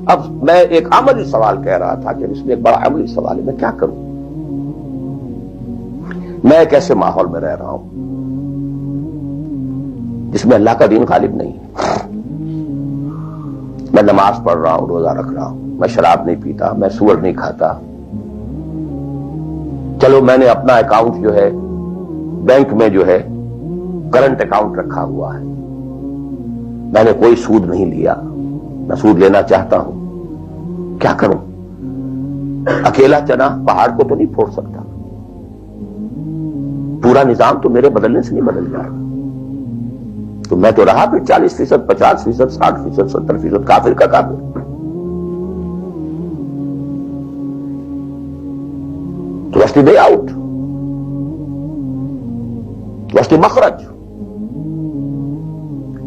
اب میں ایک عملی سوال کہہ رہا تھا کہ اس میں ایک بڑا عملی سوال ہے، میں کیا کروں؟ میں ایک ایسے ماحول میں رہ رہا ہوں جس میں اللہ کا دین غالب نہیں ہے۔ میں نماز پڑھ رہا ہوں، روزہ رکھ رہا ہوں، میں شراب نہیں پیتا، میں سور نہیں کھاتا، چلو میں نے اپنا اکاؤنٹ جو ہے بینک میں جو ہے کرنٹ اکاؤنٹ رکھا ہوا ہے، میں نے کوئی سود نہیں لیا، نہ سود لینا چاہتا ہوں، کیا کروں؟ اکیلا چنا پہاڑ کو تو نہیں پھوڑ سکتا، پورا نظام تو میرے بدلنے سے نہیں بدل جائے گا، تو میں تو رہا پھر 40%، 50%، 60%، 70% کافر کا کافر۔ تو واسطے وے آؤٹ، واسطے مخرج۔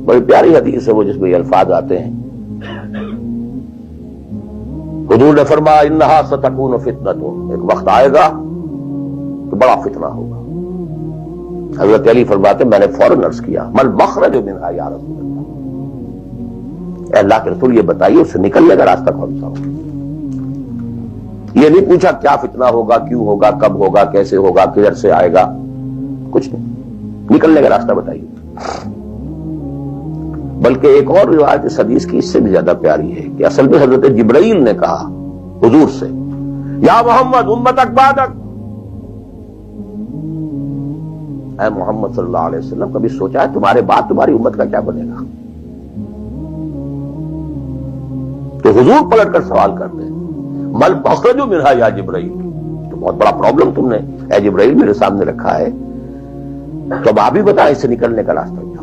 بڑی پیاری حدیث ہے وہ جس میں یہ الفاظ آتے ہیں، حضور نے فرمایا انہا ستکون فتنۃ، ایک وقت آئے گا تو بڑا فتنہ ہوگا۔ حضرت علی فرماتے میں نے فوراً عرض کیا مل مخرج منہا یا رسول اللہ، اے اللہ کے رسول یہ بتائیے اس سے نکلنے کا راستہ کون سا ہوگا؟ یہ نہیں پوچھا کیا فتنہ ہوگا، کیوں ہوگا، کب ہوگا، کیسے ہوگا، کدھر سے آئے گا، کچھ نہیں، نکلنے کا راستہ بتائیے۔ بلکہ ایک اور روایت اس حدیث کی اس سے بھی زیادہ پیاری ہے کہ اصل میں حضرت جبرائیل نے کہا حضور سے یا محمد امتک بعدک، اے محمد صلی اللہ علیہ وسلم کبھی سوچا ہے تمہارے بعد تمہاری امت کا کیا بنے گا؟ تو حضور پلٹ کر سوال کرتے ہیں مل مخرج منہا یا جبرائیل، تو بہت بڑا پرابلم تم نے اے جبرائیل میرے سامنے رکھا ہے، تو اب آپ ہی بتائیں اس سے نکلنے کا راستہ کیا؟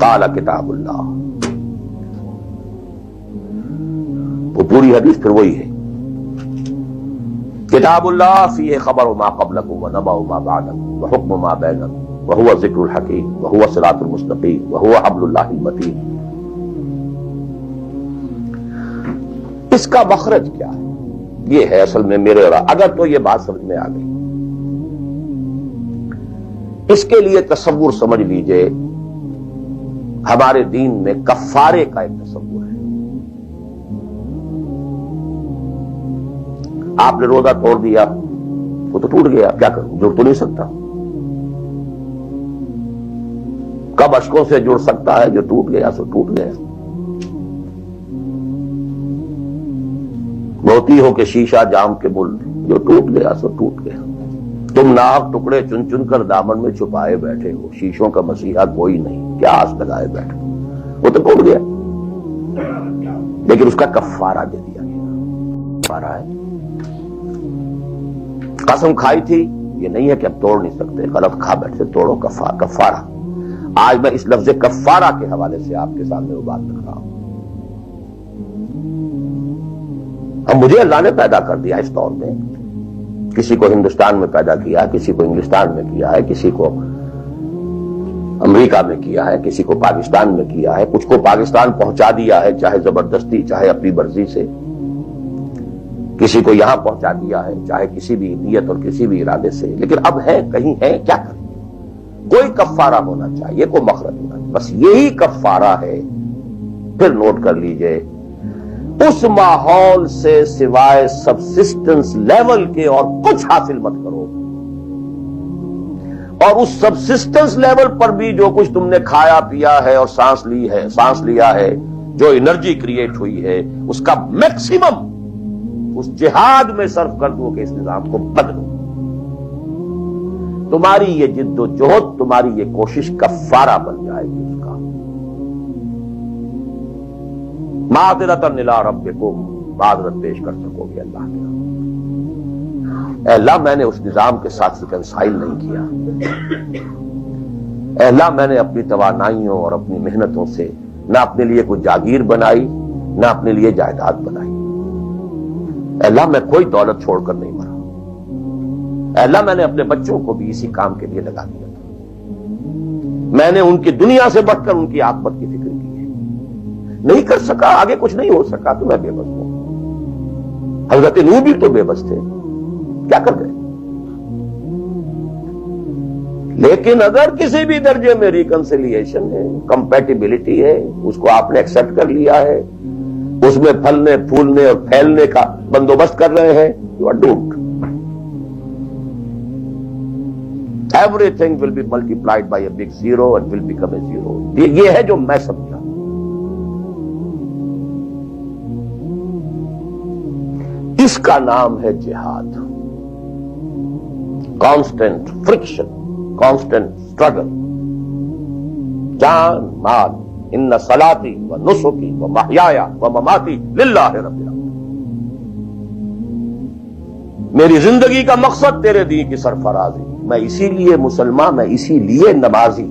قال کتاب اللہ، وہ پوری حدیث پھر وہی ہے، کتاب اللہ فیہ خبر ما قبلکم ونبأ ما بعدکم وحکم ما بینکم وہو ذکر الحکیم وہو صراط المستقیم وہو حبل اللہ المتین۔ اس کا مخرج کیا ہے؟ یہ ہے اصل میں میرے اور اگر تو یہ بات سمجھ میں آ گئی، اس کے لیے تصور سمجھ لیجئے ہمارے دین میں کفارے کا ایک تصور ہے۔ آپ نے روزہ توڑ دیا وہ تو ٹوٹ گیا، کیا کروں؟ جڑ تو نہیں سکتا، کب اشکوں سے جڑ سکتا ہے؟ جو ٹوٹ گیا سو ٹوٹ گیا۔ موتی ہو کہ شیشہ جام کے مل، جو ٹوٹ گیا سو ٹوٹ گیا۔ تم ناحق ٹکڑے چن چن کر دامن میں چھپائے بیٹھے ہو، شیشوں کا مسیحا کوئی نہیں، کیا آس لگائے بیٹھے، وہ تو ٹوٹ گیا، لیکن اس کا کفارہ دے دیا گیا۔ کفارہ ہے، قسم کھائی تھی، یہ نہیں ہے کہ اب توڑ نہیں سکتے، غلط کھا بیٹھے، توڑو کفارہ۔ آج میں اس لفظ کفارہ کے حوالے سے آپ کے سامنے وہ بات رکھ رہا ہوں۔ اب مجھے اللہ نے پیدا کر دیا اس طور میں، کسی کو ہندوستان میں پیدا کیا، کسی کو انگلستان میں کیا ہے، کسی کو امریکہ میں کیا ہے، کسی کو پاکستان میں کیا ہے، کچھ کو پاکستان پہنچا دیا ہے چاہے زبردستی چاہے اپنی مرضی سے، کسی کو یہاں پہنچا دیا ہے چاہے کسی بھی نیت اور کسی بھی ارادے سے، لیکن اب ہے کہیں ہے، کیا کریں؟ کوئی کفارہ ہونا چاہیے، کوئی مخرج ہونا چاہیے، بس یہی کفارہ ہے۔ پھر نوٹ کر لیجئے اس ماحول سے سوائے سبسسٹنس لیول کے اور کچھ حاصل مت کرو، اور اس سبسسٹنس لیول پر بھی جو کچھ تم نے کھایا پیا ہے اور سانس لیا ہے، جو انرجی کریٹ ہوئی ہے، اس کا میکسیمم اس جہاد میں صرف کر دو کہ اس نظام کو بدلو۔ تمہاری یہ جد و جہد، تمہاری یہ کوشش کفارہ بن جائے گی اس کا۔ معذرۃ الی ربکم، معذرت پیش کر سکو گے اللہ کے۔ اے اللہ میں نے اس نظام کے ساتھ ریکنسائل نہیں کیا، اے اللہ میں نے اپنی توانائیوں اور اپنی محنتوں سے نہ اپنے لیے کوئی جاگیر بنائی نہ اپنے لیے جائیداد بنائی، اے اللہ میں کوئی دولت چھوڑ کر نہیں مرا، اے اللہ میں نے اپنے بچوں کو بھی اسی کام کے لیے لگا دیا تھا، میں نے ان کی دنیا سے بڑھ کر ان کی عاقبت کی فکر کی ہے، نہیں کر سکا، آگے کچھ نہیں ہو سکا تو میں بے بس ہوں۔ حضرت نوح بھی تو بے بس تھے، کیا کر گئے؟ لیکن اگر کسی بھی درجے میں ریکنسیلیشن ہے، کمپیٹیبلٹی ہے، اس کو آپ نے ایکسپٹ کر لیا ہے، اس میں پھلنے پھولنے اور پھیلنے کا بندوبست کر رہے ہیں، you are doomed. Everything will be multiplied by a big zero and will become a zero. یہ ہے جو میں سمجھا. اس کا نام ہے جہاد. Constant friction, constant struggle. جان مال، ان صلاتی و نسکی و محیایا و مماتی للہ رب العالمین. میری زندگی کا مقصد تیرے دین کی سرفرازی. میں اسی لیے مسلمان، میں اسی لیے نمازی.